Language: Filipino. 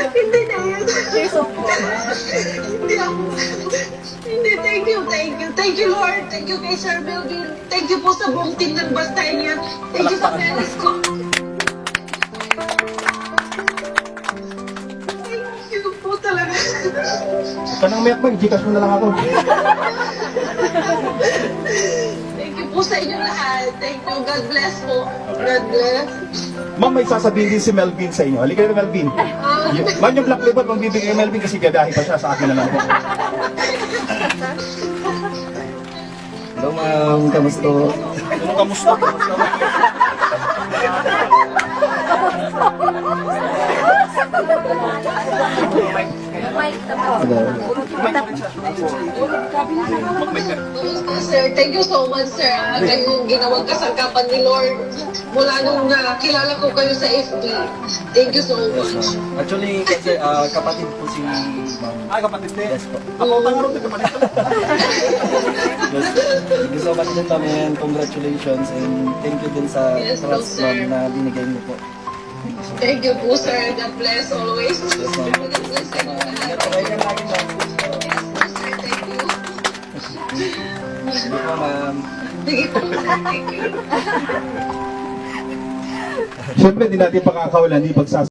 Hindi na yan. Tears of joy. Hindi ako. Hindi, thank you. Thank you, Lord. Thank you kay Sir Melvin. Thank you po sa buong team ng Bastaya. Thank you sa parents ko. Thank you po talaga. Ikaw nang umiyak ba? Gcash mo na lang ako. Thank you po sa inyo lahat. Thank you. God bless po. God bless. Ma'am, may sasabihin din si Melvin sa inyo. Halika na, Melvin. Ma'am, yung black label, magbibigay kay Melvin kasi biyahe pa siya sa akin na lang. Hello ma'am, kamusta? Ano kamusta? Hello. Sir, thank you so much, sir. Kayo yung ginawang kasangkapan ni Lord. Mula nung nakilala ko kayo sa FB. Thank you so Yes much. ma'am. Actually, kasi kapatid po si ma'am. Ay, kapatid din. Yes po. Ako, tangarong din kapatid. Yes. Thank you so much din ma'am and congratulations and thank you din sa Yes, trust sir. ma'am na binigay niyo po. Thank you po, sir. God bless always. Yes ma'am. God bless sa inyo lahat. Ingat po kayo lagi ma'am. Yes po, sir. Thank you. Sige po ma'am. Sige po, thank you. Siyempre, di natin pakakawalan, di pagsasama.